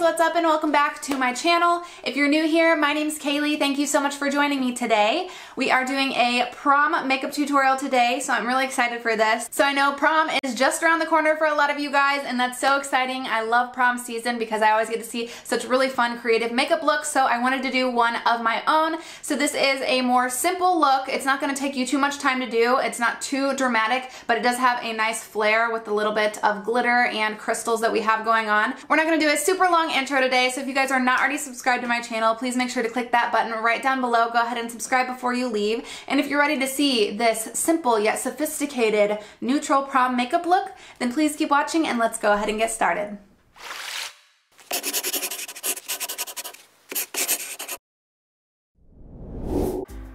what's up and welcome back to my channel. If you're new here, my name's Kaylee. Thank you so much for joining me today. We are doing a prom makeup tutorial today, so I'm really excited for this. So I know prom is just around the corner for a lot of you guys, and that's so exciting. I love prom season because I always get to see such really fun creative makeup looks, so I wanted to do one of my own. So this is a more simple look. It's not going to take you too much time to do. It's not too dramatic, but it does have a nice flair with a little bit of glitter and crystals that we have going on. We're not going to do a super long intro today, so if you guys are not already subscribed to my channel, please make sure to click that button right down below. Go ahead and subscribe before you leave. And if you're ready to see this simple yet sophisticated neutral prom makeup look, then please keep watching and let's go ahead and get started.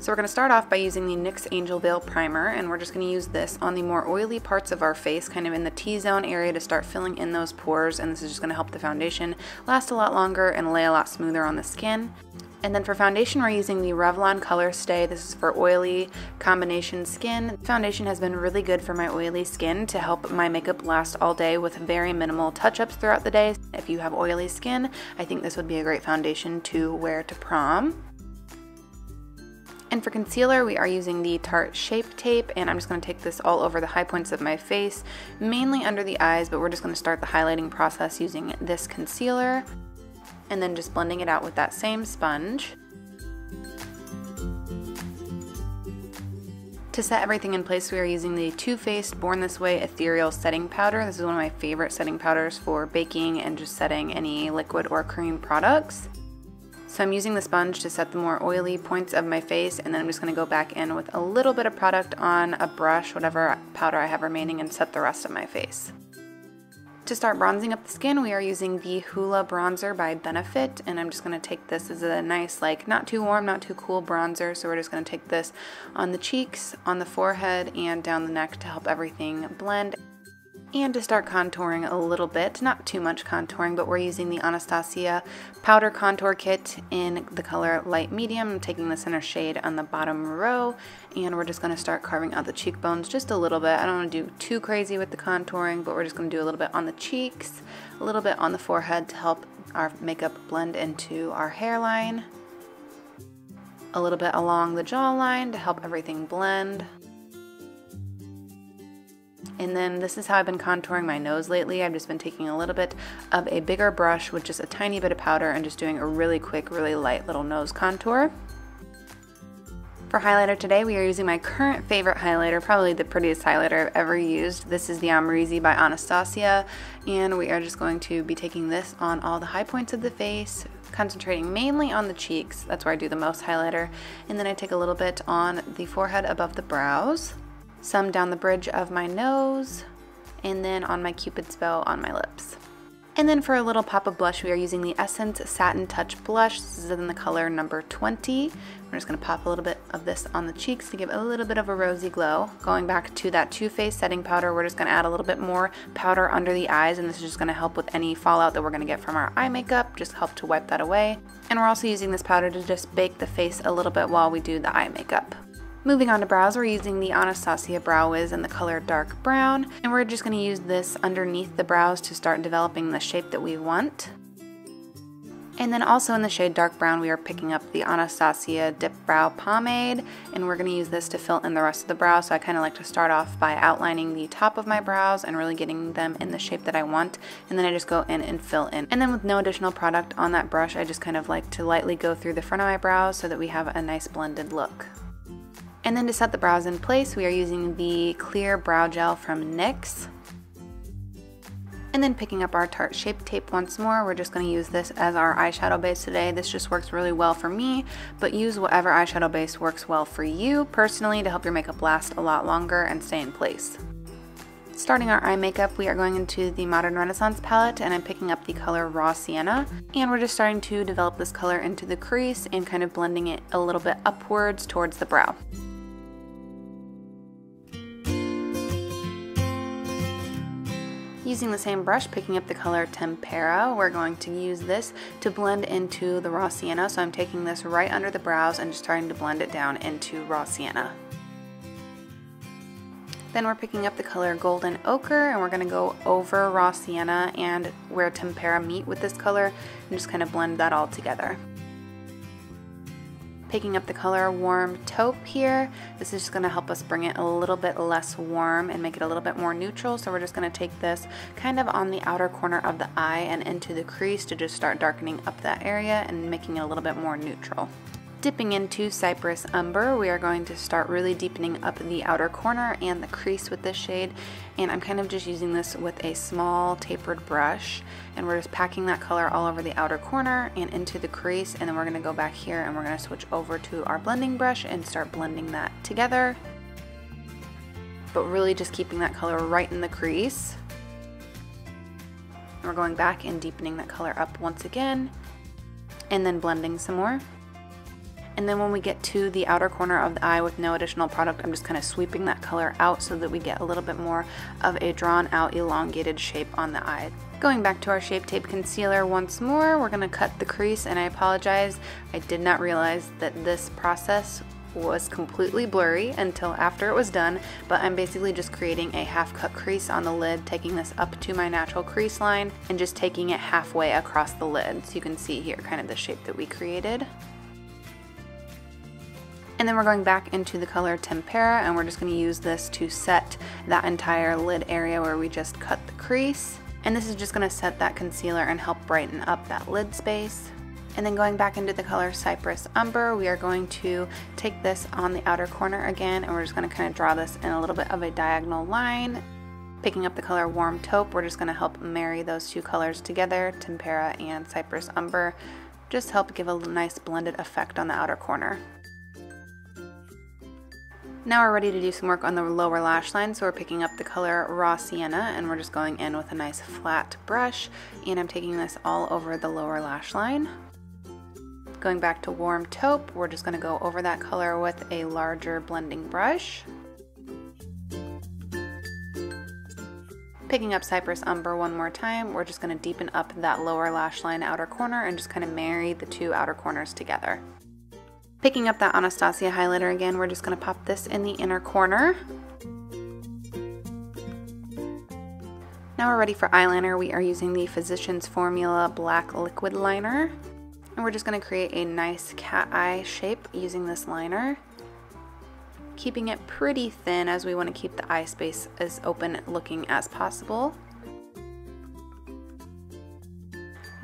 So we're going to start off by using the NYX Angel Veil Primer, and we're just going to use this on the more oily parts of our face, kind of in the T-zone area, to start filling in those pores, and this is just going to help the foundation last a lot longer and lay a lot smoother on the skin. And then for foundation, we're using the Revlon Color Stay. This is for oily combination skin. Foundation has been really good for my oily skin to help my makeup last all day with very minimal touch-ups throughout the day. If you have oily skin, I think this would be a great foundation to wear to prom. And for concealer, we are using the Tarte Shape Tape, and I'm just going to take this all over the high points of my face, mainly under the eyes, but we're just going to start the highlighting process using this concealer, and then just blending it out with that same sponge. To set everything in place, we are using the Too Faced Born This Way Ethereal Setting Powder. This is one of my favorite setting powders for baking and just setting any liquid or cream products. So I'm using the sponge to set the more oily points of my face, and then I'm just going to go back in with a little bit of product on a brush, whatever powder I have remaining, and set the rest of my face. To start bronzing up the skin, we are using the Hoola Bronzer by Benefit, and I'm just going to take this as a nice, like, not too warm, not too cool bronzer. So we're just going to take this on the cheeks, on the forehead, and down the neck to help everything blend. And to start contouring a little bit, not too much contouring, but we're using the Anastasia Powder Contour Kit in the color Light Medium. I'm taking the center shade on the bottom row, and we're just going to start carving out the cheekbones just a little bit. I don't want to do too crazy with the contouring, but we're just going to do a little bit on the cheeks, a little bit on the forehead to help our makeup blend into our hairline, a little bit along the jawline to help everything blend. And then this is how I've been contouring my nose lately. I've just been taking a little bit of a bigger brush with just a tiny bit of powder and just doing a really quick, really light little nose contour. For highlighter today, we are using my current favorite highlighter, probably the prettiest highlighter I've ever used. This is the Amrezy by Anastasia, and we are just going to be taking this on all the high points of the face, concentrating mainly on the cheeks. That's where I do the most highlighter. And then I take a little bit on the forehead above the brows, some down the bridge of my nose, and then on my Cupid's bow on my lips. And then for a little pop of blush, we are using the Essence Satin Touch Blush. This is in the color number 20. We're just going to pop a little bit of this on the cheeks to give a little bit of a rosy glow. Going back to that Too Faced setting powder, we're just going to add a little bit more powder under the eyes, and this is just going to help with any fallout that we're going to get from our eye makeup, just help to wipe that away. And we're also using this powder to just bake the face a little bit while we do the eye makeup. Moving on to brows, we're using the Anastasia Brow Wiz in the color Dark Brown, and we're just going to use this underneath the brows to start developing the shape that we want. And then also in the shade Dark Brown, we are picking up the Anastasia Dip Brow Pomade, and we're going to use this to fill in the rest of the brow. So I kind of like to start off by outlining the top of my brows and really getting them in the shape that I want, and then I just go in and fill in. And then with no additional product on that brush, I just kind of like to lightly go through the front of my brows so that we have a nice blended look. And then to set the brows in place, we are using the Clear Brow Gel from NYX. And then picking up our Tarte Shape Tape once more, we're just going to use this as our eyeshadow base today. This just works really well for me, but use whatever eyeshadow base works well for you personally to help your makeup last a lot longer and stay in place. Starting our eye makeup, we are going into the Modern Renaissance palette, and I'm picking up the color Raw Sienna. And we're just starting to develop this color into the crease and kind of blending it a little bit upwards towards the brow. Using the same brush, picking up the color Tempera, we're going to use this to blend into the Raw Sienna. So I'm taking this right under the brows and just starting to blend it down into Raw Sienna. Then we're picking up the color Golden Ochre, and we're going to go over Raw Sienna and where Tempera meet with this color and just kind of blend that all together. Picking up the color Warm Taupe here. This is just going to help us bring it a little bit less warm and make it a little bit more neutral. So we're just going to take this kind of on the outer corner of the eye and into the crease to just start darkening up that area and making it a little bit more neutral. Dipping into Cypress Umber, we are going to start really deepening up the outer corner and the crease with this shade, and I'm kind of just using this with a small tapered brush, and we're just packing that color all over the outer corner and into the crease, and then we're going to go back here and we're going to switch over to our blending brush and start blending that together, but really just keeping that color right in the crease. And we're going back and deepening that color up once again, and then blending some more. And then when we get to the outer corner of the eye with no additional product, I'm just kind of sweeping that color out so that we get a little bit more of a drawn out, elongated shape on the eye. Going back to our Shape Tape Concealer once more, we're going to cut the crease, and I apologize, I did not realize that this process was completely blurry until after it was done, but I'm basically just creating a half cut crease on the lid, taking this up to my natural crease line and just taking it halfway across the lid. So you can see here kind of the shape that we created. And then we're going back into the color Tempera, and we're just going to use this to set that entire lid area where we just cut the crease. And this is just going to set that concealer and help brighten up that lid space. And then going back into the color Cypress Umber, we are going to take this on the outer corner again, and we're just going to kind of draw this in a little bit of a diagonal line. Picking up the color Warm Taupe, we're just going to help marry those two colors together, Tempera and Cypress Umber. Just help give a nice blended effect on the outer corner. Now we're ready to do some work on the lower lash line, so we're picking up the color Raw Sienna, and we're just going in with a nice flat brush, and I'm taking this all over the lower lash line. Going back to Warm Taupe, we're just going to go over that color with a larger blending brush. Picking up Cypress Umber one more time, we're just going to deepen up that lower lash line outer corner and just kind of marry the two outer corners together. Picking up that Anastasia highlighter again, we're just going to pop this in the inner corner. Now we're ready for eyeliner. We are using the Physicians Formula Black Liquid Liner. And we're just going to create a nice cat eye shape using this liner. Keeping it pretty thin as we want to keep the eye space as open looking as possible.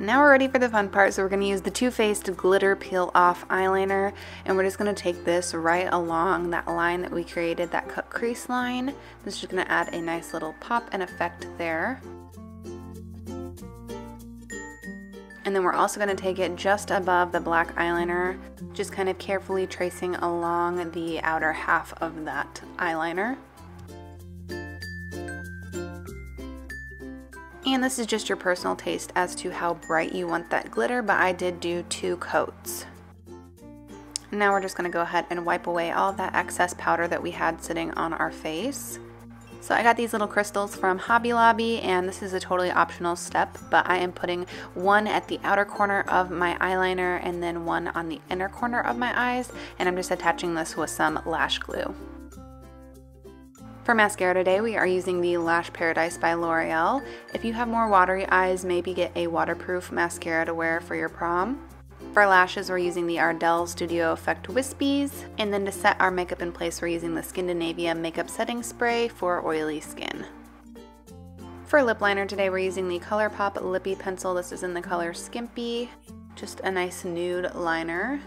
Now we're ready for the fun part, so we're going to use the Too Faced Glitter Peel Off eyeliner, and we're just going to take this right along that line that we created, that cut crease line. This is just going to add a nice little pop and effect there. And then we're also going to take it just above the black eyeliner, just kind of carefully tracing along the outer half of that eyeliner. And this is just your personal taste as to how bright you want that glitter, but I did do 2 coats. Now we're just going to go ahead and wipe away all of that excess powder that we had sitting on our face. So I got these little crystals from Hobby Lobby, and this is a totally optional step, but I am putting one at the outer corner of my eyeliner and then one on the inner corner of my eyes, and I'm just attaching this with some lash glue. For mascara today, we are using the Lash Paradise by L'Oreal. If you have more watery eyes, maybe get a waterproof mascara to wear for your prom. For lashes, we're using the Ardell Studio Effect Wispies. And then to set our makeup in place, we're using the Skindinavia Makeup Setting Spray for oily skin. For lip liner today, we're using the ColourPop Lippy Pencil. This is in the color Skimpy. Just a nice nude liner.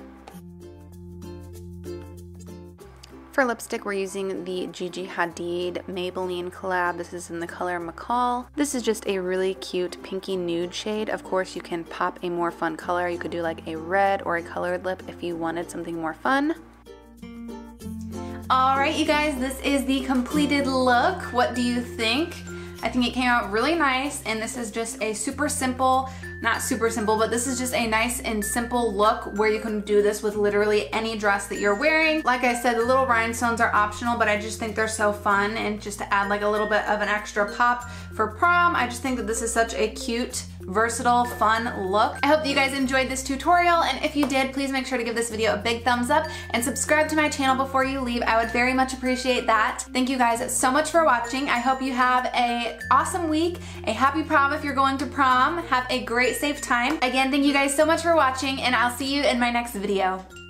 For lipstick, we're using the Gigi Hadid Maybelline collab. This is in the color McCall. This is just a really cute pinky nude shade. Of course, you can pop a more fun color. You could do like a red or a colored lip if you wanted something more fun. Alright you guys, this is the completed look. What do you think? I think it came out really nice, and this is just a super simple, not super simple, but this is just a nice and simple look where you can do this with literally any dress that you're wearing. Like I said, the little rhinestones are optional, but I just think they're so fun, and just to add like a little bit of an extra pop for prom, I just think that this is such a cute, versatile, fun look. I hope that you guys enjoyed this tutorial, and if you did, please make sure to give this video a big thumbs up and subscribe to my channel before you leave. I would very much appreciate that. Thank you guys so much for watching. I hope you have an awesome week, a happy prom if you're going to prom. Have a great, safe time. Again, thank you guys so much for watching, and I'll see you in my next video.